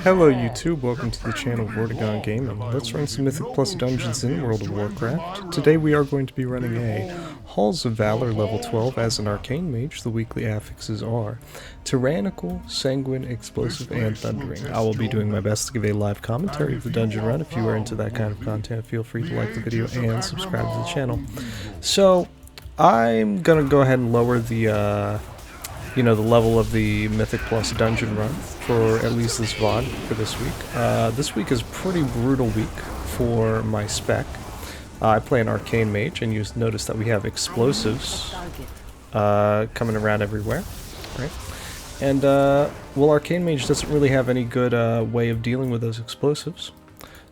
Hello YouTube, welcome to the channel of Odyn Gaming. Let's run some Mythic Plus dungeons in World of Warcraft. Today we are going to be running a Halls of Valor level 12 as an Arcane Mage. The weekly affixes are Tyrannical, Sanguine, Explosive, and Thundering. I will be doing my best to give a live commentary of the dungeon run. If you are into that kind of content, feel free to like the video and subscribe to the channel. So, I'm gonna go ahead and lower the the level of the Mythic Plus dungeon run for at least this VOD for this week. This week is a pretty brutal week for my spec. I play an Arcane Mage, and you notice that we have explosives coming around everywhere, right? And, well, Arcane Mage doesn't really have any good way of dealing with those explosives.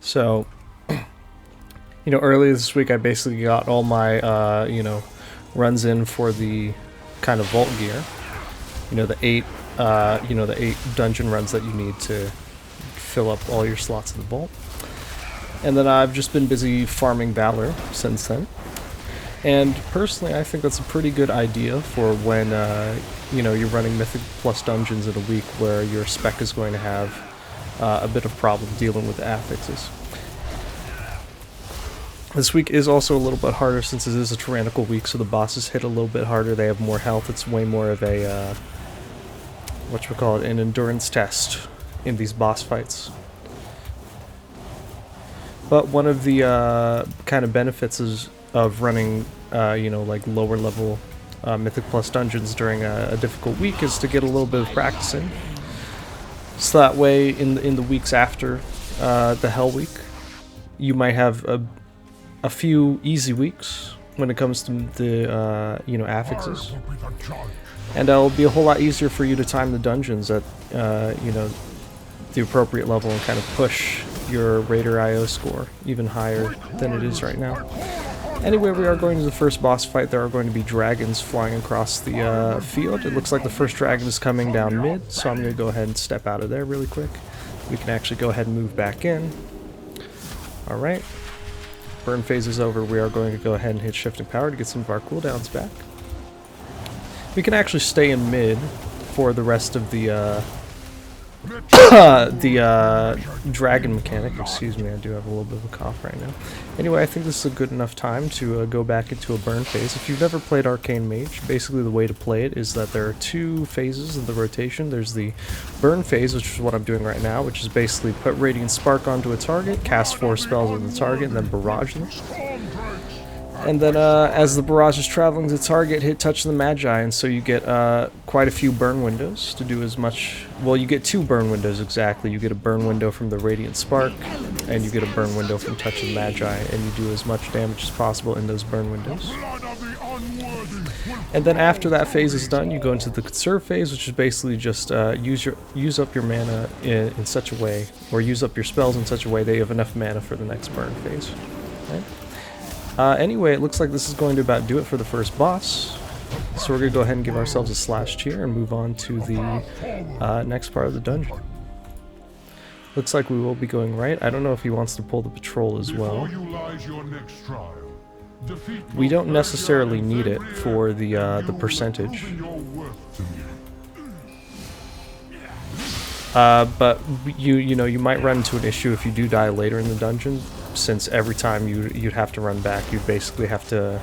So, earlier this week I basically got all my, runs in for the kind of vault gear. The eight dungeon runs that you need to fill up all your slots in the vault. And then I've just been busy farming Valor since then. And personally, I think that's a pretty good idea for when, you're running Mythic Plus dungeons in a week where your spec is going to have a bit of problem dealing with the affixes. This week is also a little bit harder since it is a Tyrannical week, so the bosses hit a little bit harder. They have more health. It's way more of a, an endurance test in these boss fights. But one of the kind of benefits of running, like lower level Mythic Plus dungeons during a difficult week is to get a little bit of practice in. So that way, in the weeks after the Hell Week, you might have a few easy weeks when it comes to the affixes, and it'll be a whole lot easier for you to time the dungeons at the appropriate level and kind of push your Raider IO score even higher than it is right now. Anyway, we are going to the first boss fight. There are going to be dragons flying across the field. It looks like the first dragon is coming down mid, so I'm going to go ahead and step out of there really quick. We can actually go ahead and move back in. Alright. Burn phase is over. We are going to go ahead and hit shifting power to get some of our cooldowns back. We can actually stay in mid for the rest of the dragon mechanic. Excuse me, I do have a little bit of a cough right now. Anyway, I think this is a good enough time to go back into a burn phase. If you've never played Arcane Mage, basically the way to play it is that there are two phases of the rotation. There's the burn phase, which is what I'm doing right now, which is basically put Radiant Spark onto a target, cast 4 spells on the target, and then barrage them. And then as the barrage is traveling to the target, hit touch the Magi, and so you get quite a few burn windows to do as much. Well, you get 2 burn windows exactly. You get a burn window from the Radiant Spark, and you get a burn window from touch of the Magi, and you do as much damage as possible in those burn windows. And then after that phase is done, you go into the conserve phase, which is basically just use up your mana in such a way, or use up your spells in such a way that you have enough mana for the next burn phase. Right? Anyway, it looks like this is going to about do it for the first boss. So we're going to go ahead and give ourselves a slash cheer and move on to the next part of the dungeon. Looks like we will be going right. I don't know if he wants to pull the patrol as well. We don't necessarily need it for the percentage. But you might run into an issue if you do die later in the dungeon, since every time you'd have to run back, you'd basically have to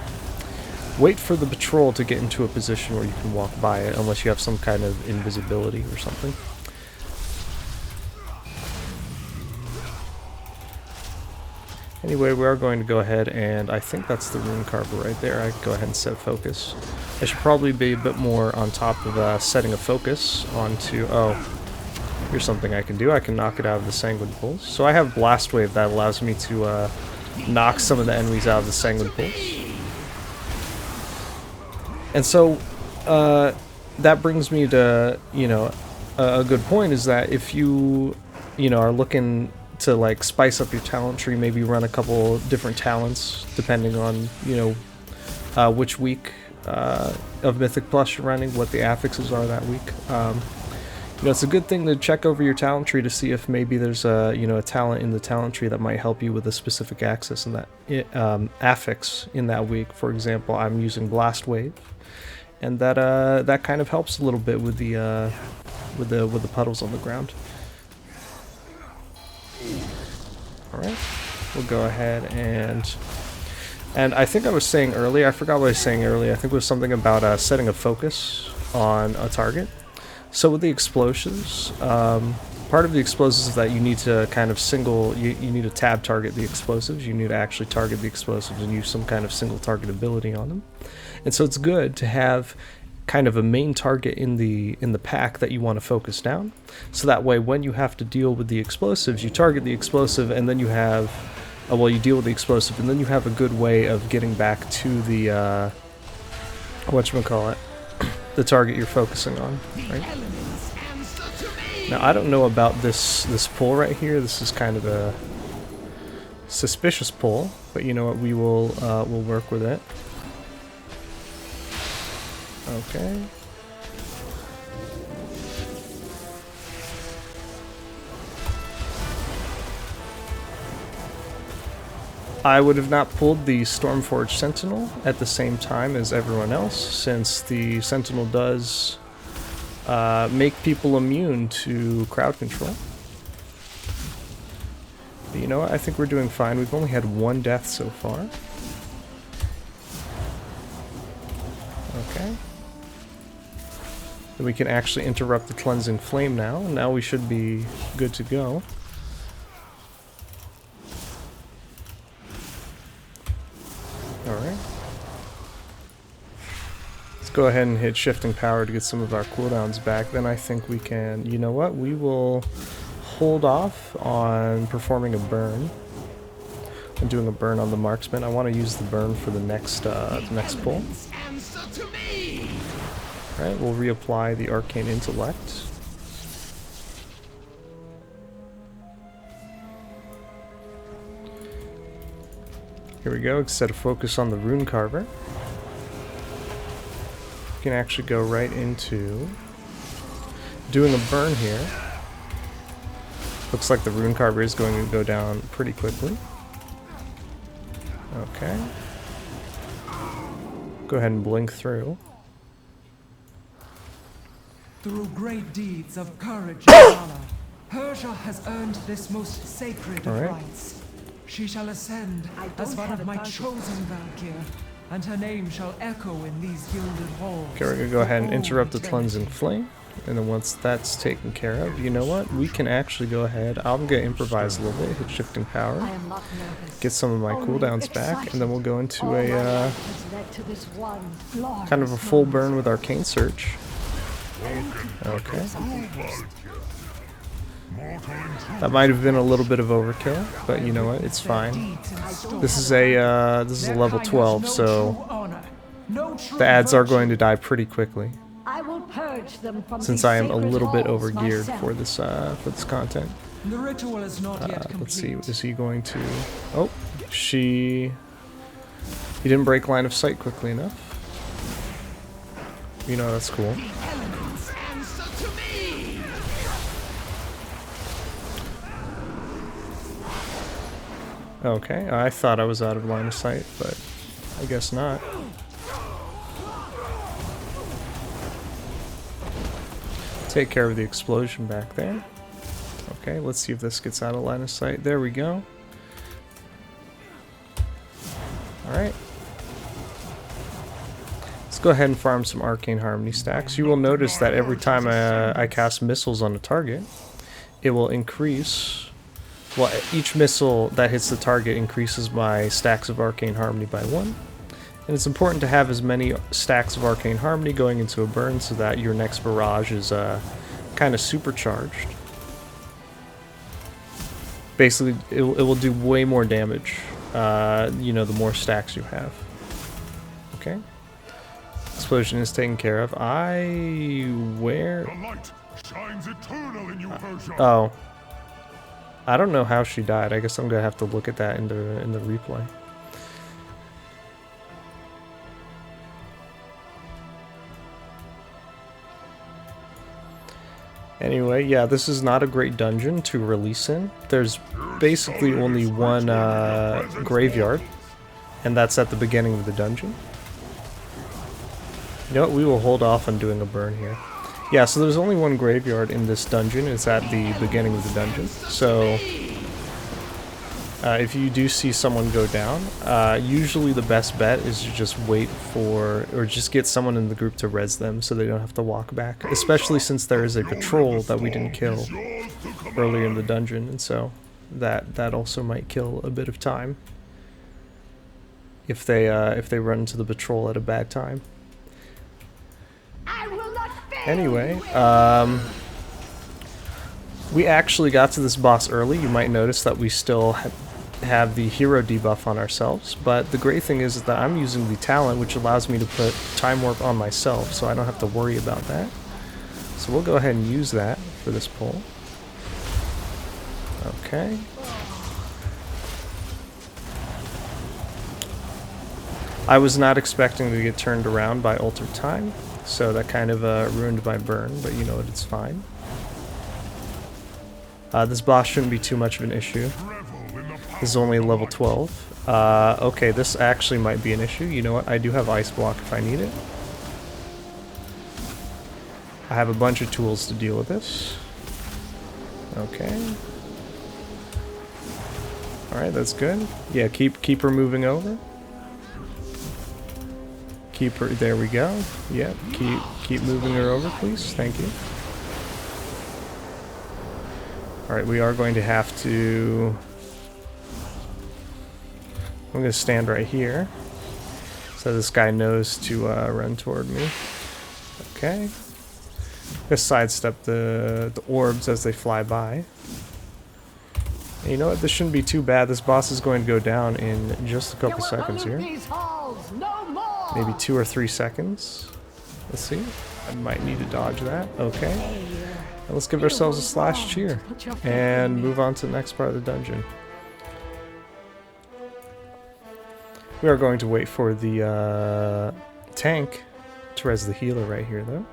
wait for the patrol to get into a position where you can walk by it, unless you have some kind of invisibility or something. Anyway, we are going to go ahead, and I think that's the rune carver right there. I can go ahead and set focus. I should probably be a bit more on top of setting a focus onto... Oh, here's something I can do. I can knock it out of the Sanguine pulse. So I have Blast Wave that allows me to knock some of the enemies out of the Sanguine pulse. And so that brings me to, a good point is that if you, are looking to like spice up your talent tree, maybe run a couple different talents depending on, which week of Mythic Plus you're running, what the affixes are that week. It's a good thing to check over your talent tree to see if maybe there's a talent in the talent tree that might help you with a specific axis in that affix in that week. For example, I'm using Blast Wave, and that kind of helps a little bit with the puddles on the ground. Alright, we'll go ahead and I think I was saying earlier, I forgot what I was saying earlier, I think it was something about setting a focus on a target. So with the explosives, part of the explosives is that you need to kind of you need to tab target the explosives, you need to actually target the explosives and use some kind of single target ability on them. And so it's good to have kind of a main target in the pack that you want to focus down, so that way when you have to deal with the explosives, you target the explosive and then you have you deal with the explosive and then you have a good way of getting back to the whatchamacallit, the target you're focusing on, right? Now I don't know about this pull right here. This is kind of a suspicious pull, but you know what, we'll work with it. Okay. I would have not pulled the Stormforged Sentinel at the same time as everyone else, since the Sentinel does make people immune to crowd control. But you know what? I think we're doing fine. We've only had one death so far. Okay. Then we can actually interrupt the Cleansing Flame now. Now we should be good to go. Alright. Let's go ahead and hit Shifting Power to get some of our cooldowns back. Then I think we can, you know what, we will hold off on performing a burn. I'm doing a burn on the marksman. I want to use the burn for the next pull. Alright, we'll reapply the Arcane Intellect. Here we go, instead of focus on the Rune Carver, we can actually go right into doing a burn here. Looks like the Rune Carver is going to go down pretty quickly. Okay. Go ahead and blink through. Through great deeds of courage and valor, Hyrja has earned this most sacred of rights. She shall ascend as one of my chosen Valkyr, and her name shall echo in these gilded halls. Okay, we're gonna go ahead and interrupt the Cleansing Flame, and then once that's taken care of, you know what? We can actually go ahead. I'm gonna improvise a little bit, hit Shifting Power, get some of my cooldowns back, and then we'll go into a kind of a full burn with Arcane Search. Okay. That might have been a little bit of overkill, but you know what? It's fine. This is a level 12, so the ads are going to die pretty quickly, since I am a little bit overgeared for this content. Let's see. Is he going to? Oh, he didn't break line of sight quickly enough. You know, that's cool. Okay, I thought I was out of line of sight, but I guess not. Take care of the explosion back there. Okay, let's see if this gets out of line of sight. There we go. Alright. Let's go ahead and farm some Arcane Harmony stacks. You will notice that every time I cast missiles on a target, it will increase... Well, each missile that hits the target increases my stacks of Arcane Harmony by 1. And it's important to have as many stacks of Arcane Harmony going into a burn so that your next barrage is kind of supercharged. Basically, it will do way more damage, you know, the more stacks you have. Okay. Explosion is taken care of. Where? The light shines eternal in you, Hyrja. Oh. I don't know how she died. I guess I'm gonna have to look at that in the replay. Anyway, yeah, this is not a great dungeon to release in. There's basically only one graveyard, and that's at the beginning of the dungeon. You know what? We will hold off on doing a burn here. Yeah, so there's only one graveyard in this dungeon. It's at the beginning of the dungeon. So if you do see someone go down, usually the best bet is to just wait for, or just get someone in the group to res them so they don't have to walk back, especially since there is a patrol that we didn't kill earlier in the dungeon, and so that also might kill a bit of time if they run into the patrol at a bad time. Anyway, we actually got to this boss early. You might notice that we still have the hero debuff on ourselves, but the great thing is that I'm using the talent, which allows me to put time warp on myself, so I don't have to worry about that. So we'll go ahead and use that for this pull. Okay. I was not expecting to get turned around by altered time, so that kind of ruined my burn, but you know what, it's fine. This boss shouldn't be too much of an issue. This is only level 12. Okay, this actually might be an issue. You know what? I do have Ice Block if I need it. I have a bunch of tools to deal with this. Okay. Alright, that's good. Yeah, keep her moving over. Keep her, there we go. Yep, keep moving her over, please. Thank you. Alright, we are going to have to... I'm going to stand right here so this guy knows to run toward me. Okay. Just sidestep the orbs as they fly by. And you know what? This shouldn't be too bad. This boss is going to go down in just a couple seconds here. Maybe 2 or 3 seconds. Let's see. I might need to dodge that. Okay. Now let's give ourselves a slash cheer and move on to the next part of the dungeon. We are going to wait for the tank to res the healer right here, though.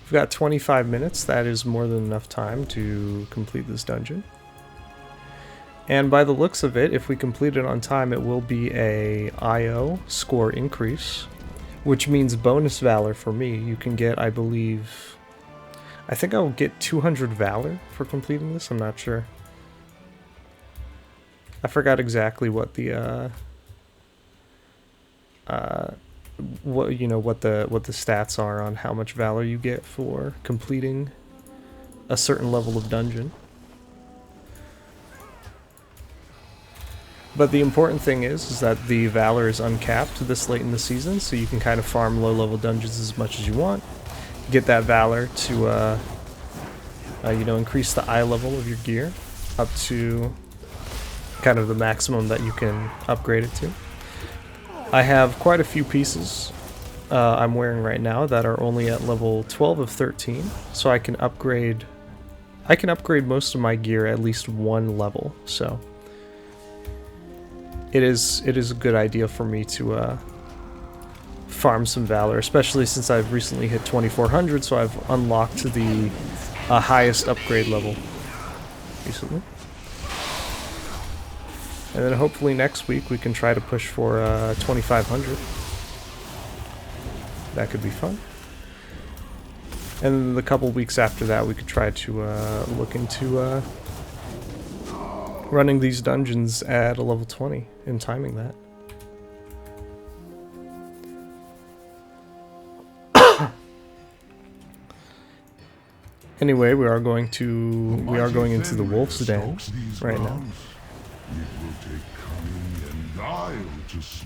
We've got 25 minutes. That is more than enough time to complete this dungeon. And by the looks of it, if we complete it on time, it will be a IO score increase, which means bonus Valor for me. You can get, I believe... I think I'll get 200 Valor for completing this. I'm not sure. I forgot exactly what the what the stats are on how much Valor you get for completing a certain level of dungeon. But the important thing is that the Valor is uncapped this late in the season, so you can kind of farm low-level dungeons as much as you want. Get that Valor to, increase the eye level of your gear up to kind of the maximum that you can upgrade it to. I have quite a few pieces I'm wearing right now that are only at level 12 of 13, so I can upgrade most of my gear at least 1 level, so it is a good idea for me to farm some Valor, especially since I've recently hit 2400, so I've unlocked the highest upgrade level recently. And then hopefully next week we can try to push for 2500. That could be fun. And then the couple weeks after that we could try to look into running these dungeons at a level 20 and timing that. Anyway, we are going into the Wolf's Den right now.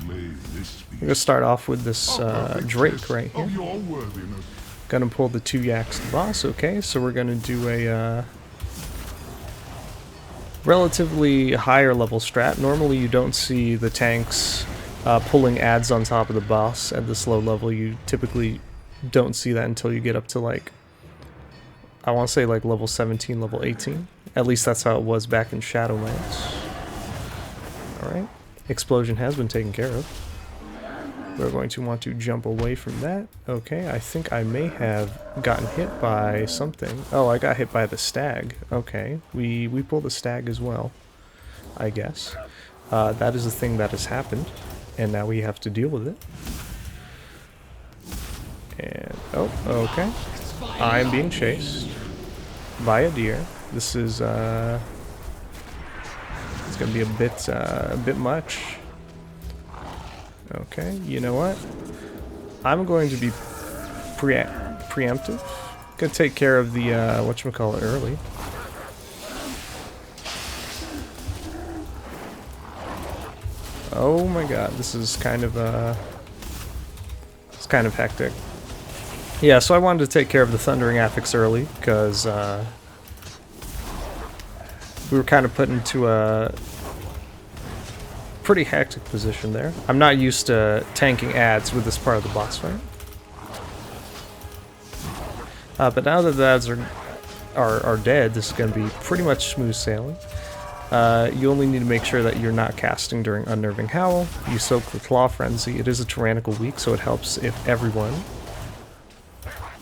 We're gonna start off with this Drake right here. Gonna pull the 2 yaks to boss. Okay, so we're gonna do a relatively higher level strat. Normally you don't see the tanks pulling adds on top of the boss at this low level. You typically don't see that until you get up to, like, I want to say like level 17, level 18. At least that's how it was back in Shadowlands. Alright, explosion has been taken care of. We're going to want to jump away from that. Okay, I think I may have gotten hit by something. Oh, I got hit by the stag. Okay, we pulled the stag as well, I guess. That is a thing that has happened, and now we have to deal with it. And, oh, okay. I'm being chased by a deer. This is It's gonna be a bit much. Okay, you know what? I'm going to be preemptive. Gonna take care of the whatchamacallit early. Oh my god, this is kind of it's kind of hectic. Yeah, so I wanted to take care of the Thundering Affix early, because we were kind of put into a pretty hectic position there. I'm not used to tanking adds with this part of the boss fight. But now that the adds are dead, this is going to be pretty much smooth sailing. You only need to make sure that you're not casting during Unnerving Howl. You soak with Claw Frenzy. It is a Tyrannical week, so it helps if everyone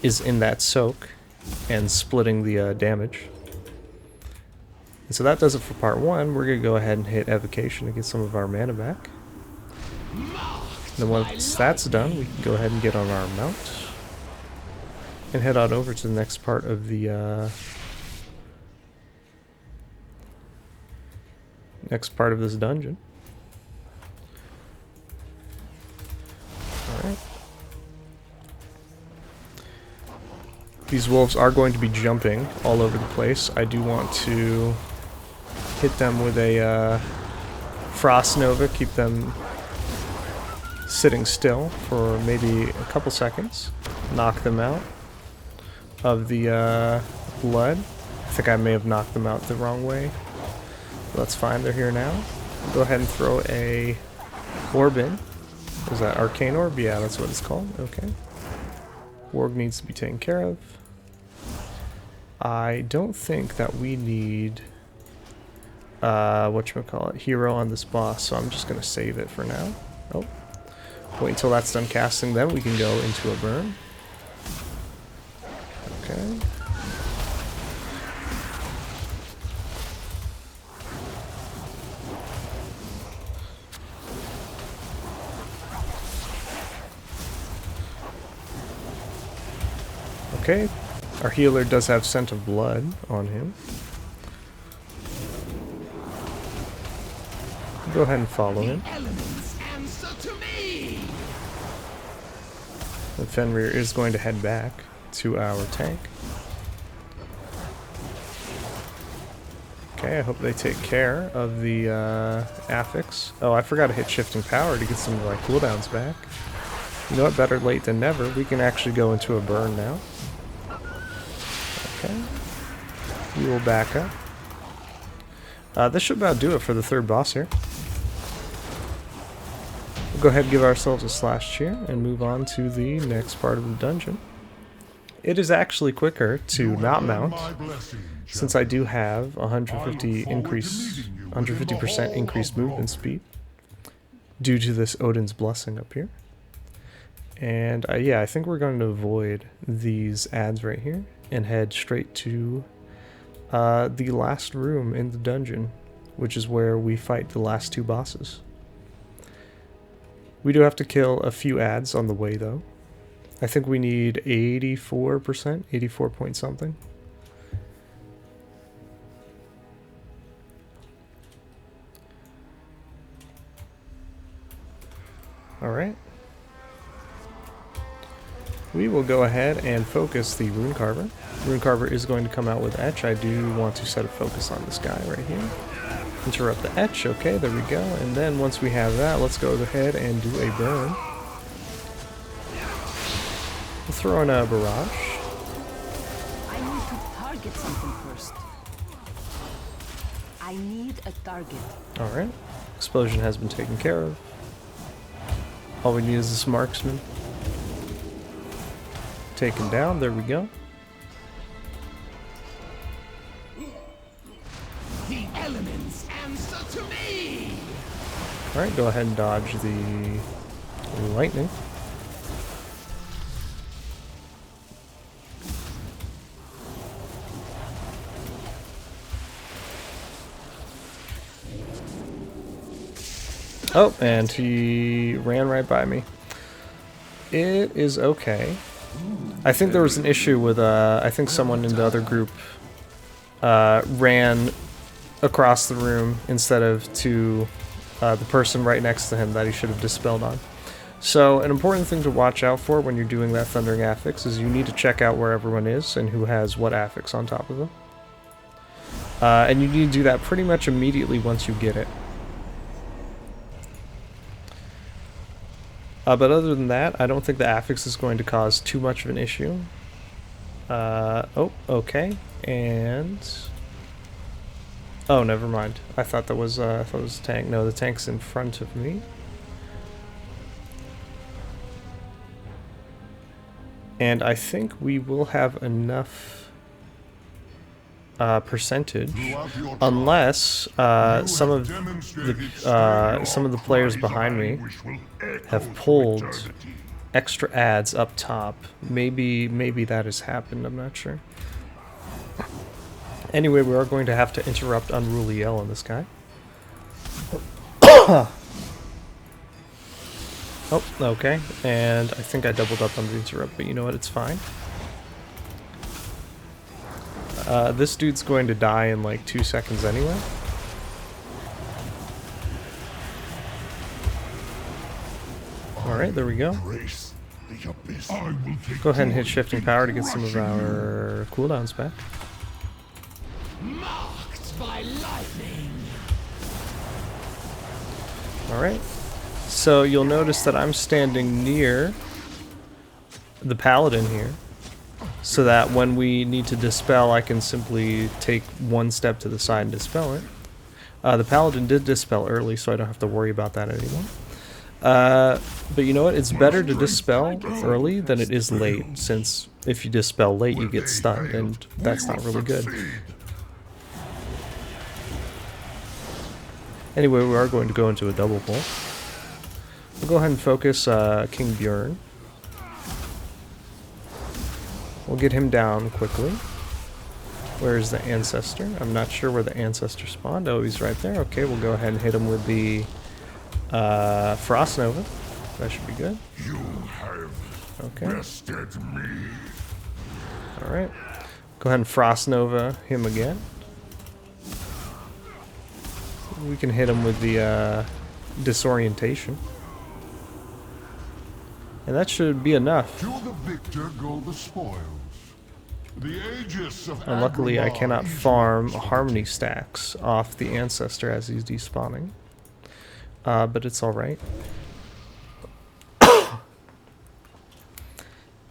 is in that soak and splitting the damage. And so that does it for part 1. We're going to go ahead and hit Evocation to get some of our mana back. And then once that's done, we can go ahead and get on our mount and head on over to the next part of the next part of this dungeon. Alright. These wolves are going to be jumping all over the place. I do want to hit them with a Frost Nova, keep them sitting still for maybe a couple seconds, knock them out of the blood. I think I may have knocked them out the wrong way. That's fine, they're here now. Go ahead and throw a orb in. Is that Arcane Orb? Yeah, that's what it's called. Okay. Orb needs to be taken care of. I don't think that we need whatchamacallit, hero on this boss, so I'm just gonna save it for now. Oh. Wait until that's done casting, then we can go into a burn. Okay. Okay, our healer does have Scent of Blood on him. Go ahead and follow him. The Fenryr is going to head back to our tank. Okay, I hope they take care of the Affix. Oh, I forgot to hit Shifting Power to get some of my cooldowns back. You know what, better late than never. We can actually go into a burn now. Okay. We will back up. This should about do it for the third boss here. We'll go ahead and give ourselves a slash cheer and move on to the next part of the dungeon. It is actually quicker to not mount, since I do have 150% increased movement speed due to this Odyn's Blessing up here. And yeah, I think we're going to avoid these adds right here and head straight to the last room in the dungeon, which is where we fight the last two bosses. We do have to kill a few adds on the way though. I think we need 84%, 84 point something. Alright. We will go ahead and focus the Rune Carver. Rune Carver is going to come out with Etch. I do want to set a focus on this guy right here. Interrupt the Etch. Okay, there we go. And then once we have that, let's go ahead and do a burn. We'll throw in a barrage. I need to target something first. I need a target. Alright. Explosion has been taken care of. All we need is this marksman. Taken down. There we go. The elements answer to me. Alright, go ahead and dodge the lightning. Oh, and he ran right by me. It is okay. I think there was an issue with, I think someone in the other group ran across the room instead of to the person right next to him that he should have dispelled on. So an important thing to watch out for when you're doing that Thundering Affix is you need to check out where everyone is and who has what affix on top of them. And you need to do that pretty much immediately once you get it. But other than that, I don't think the affix is going to cause too much of an issue. Oh, okay. And... oh, never mind. I thought that was a tank. No, the tank's in front of me. And I think we will have enough percentage, unless some of the players behind me have pulled extra ads up top. Maybe that has happened. I'm not sure. Anyway, we are going to have to interrupt Unruly Yell on this guy. Oh, okay. And I think I doubled up on the interrupt, but you know what? It's fine. This dude's going to die in like 2 seconds anyway. Alright, there we go. Go ahead and hit shifting power to get some of our cooldowns back. Marked by lightning. Alright. So you'll notice that I'm standing near the paladin here, so that when we need to dispel, I can simply take one step to the side and dispel it. The paladin did dispel early, so I don't have to worry about that anymore. But you know what? It's better to dispel early than it is late, since if you dispel late, you get stunned, and that's not really good. Anyway, we are going to go into a double pull. We'll go ahead and focus King Bjorn. We'll get him down quickly. Where's the Ancestor? I'm not sure where the Ancestor spawned. Oh, he's right there. Okay, we'll go ahead and hit him with the Frost Nova. That should be good. You have bested me. Alright. Go ahead and Frost Nova him again. We can hit him with the Disorientation. And that should be enough. To the victor go the spoils. The Aegis of And luckily I Agrabah cannot easily farm controlled. Harmony stacks off the Ancestor as he's despawning. But it's alright.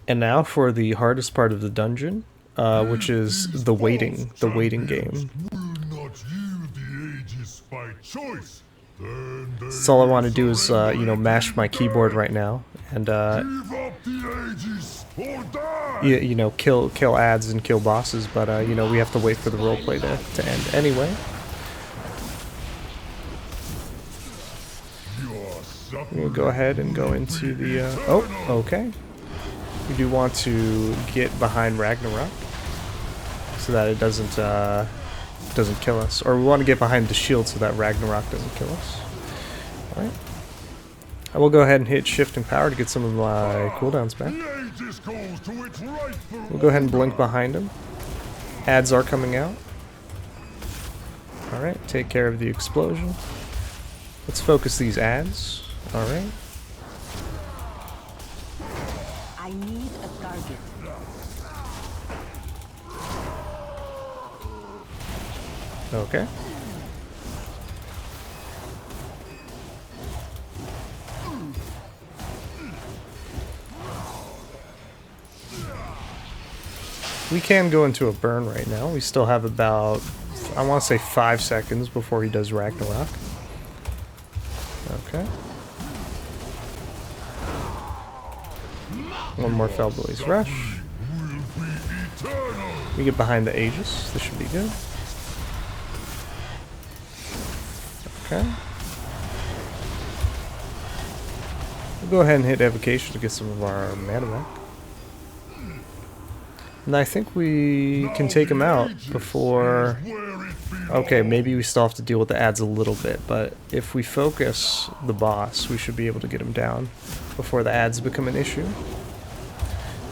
And now for the hardest part of the dungeon, which is the waiting game. Will not yield the Aegis by choice. So all I want to do is, you know, mash my keyboard right now and, Give up the Aegis or die. you know, kill ads and kill bosses. But, you know, we have to wait for the roleplay to end anyway. We'll go ahead and go into the, oh, okay. We do want to get behind Ragnarok so that it doesn't kill us. Or we want to get behind the shield so that Ragnarok doesn't kill us. Alright. I will go ahead and hit shift and power to get some of my cooldowns back. We'll go ahead and blink behind him. Ads are coming out. Alright, take care of the explosion. Let's focus these ads. Alright. I need a target. Okay. We can go into a burn right now. We still have about, I want to say 5 seconds before he does Ragnarok. Okay. One more Fellblaze Rush. We get behind the Aegis. This should be good. Okay. We'll go ahead and hit Evocation to get some of our mana back. And I think we can take him out before... Okay, maybe we still have to deal with the ads a little bit, but if we focus the boss, we should be able to get him down before the ads become an issue.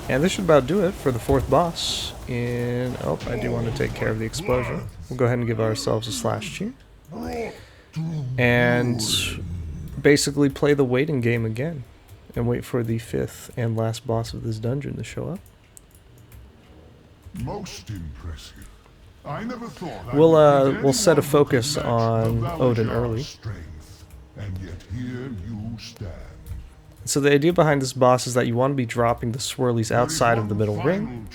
And this should about do it for the 4th boss. in... Oh, I do want to take care of the explosion. We'll go ahead and give ourselves a slash cheer. And basically play the waiting game again. And wait for the 5th and last boss of this dungeon to show up. Most impressive. I never thought We'll set a focus on Odyn early. Strength, and yet here you stand. So the idea behind this boss is that you want to be dropping the swirlies outside of the middle ring.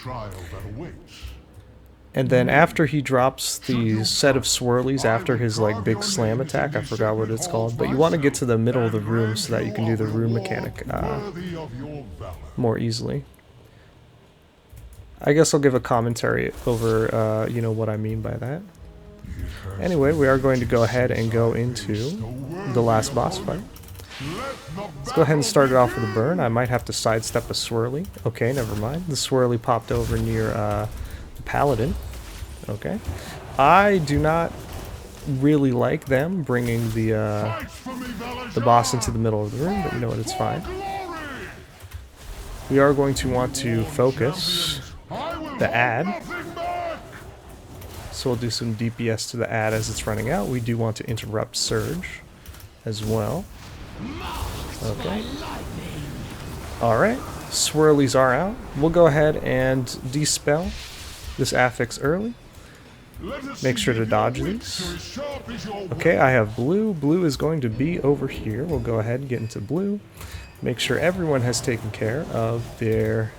And then after he drops the set of swirlies after his like big slam attack, I forgot what it's called, but you want to get to the middle of the room so that you can do the room mechanic more easily. I guess I'll give a commentary over, you know, what I mean by that. Anyway, we are going to go ahead and go into the last boss fight. Let's go ahead and start it off with a burn. I might have to sidestep a swirly. Okay, never mind. The swirly popped over near the paladin. Okay. I do not really like them bringing the boss into the middle of the room, but you know what, it's fine. We are going to want to focus the ad. So we'll do some DPS to the ad as it's running out. We do want to interrupt Surge as well. Okay. Alright. Swirlies are out. We'll go ahead and dispel this affix early. Make sure to dodge these. Okay, I have blue. Blue is going to be over here. We'll go ahead and get into blue. Make sure everyone has taken care of their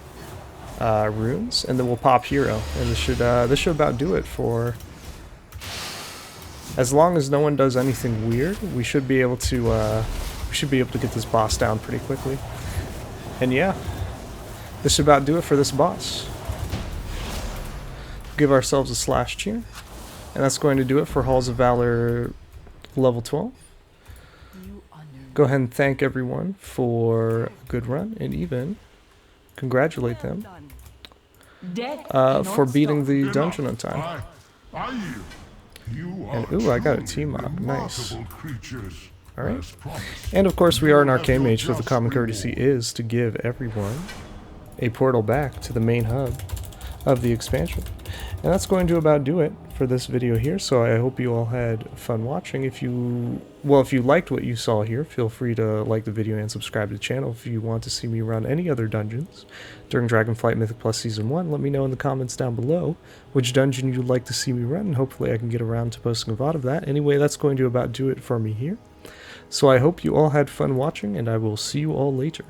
runes, and then we'll pop hero. And this should about do it for... As long as no one does anything weird, we should be able to get this boss down pretty quickly. And yeah, this should about do it for this boss. Give ourselves a slash cheer, and that's going to do it for Halls of Valor level 12. Go ahead and thank everyone for a good run, and even congratulate them for beating the dungeon on time. And ooh, I got a T-Mob. Nice. Alright. And of course we are an Arcane Mage, so the common courtesy is to give everyone a portal back to the main hub of the expansion. And that's going to about do it for this video here, so I hope you all had fun watching. If you liked what you saw here, feel free to like the video and subscribe to the channel. If you want to see me run any other dungeons during Dragonflight Mythic Plus Season 1, let me know in the comments down below which dungeon you'd like to see me run, and hopefully I can get around to posting a VOD of that. Anyway, that's going to about do it for me here. So I hope you all had fun watching, and I will see you all later.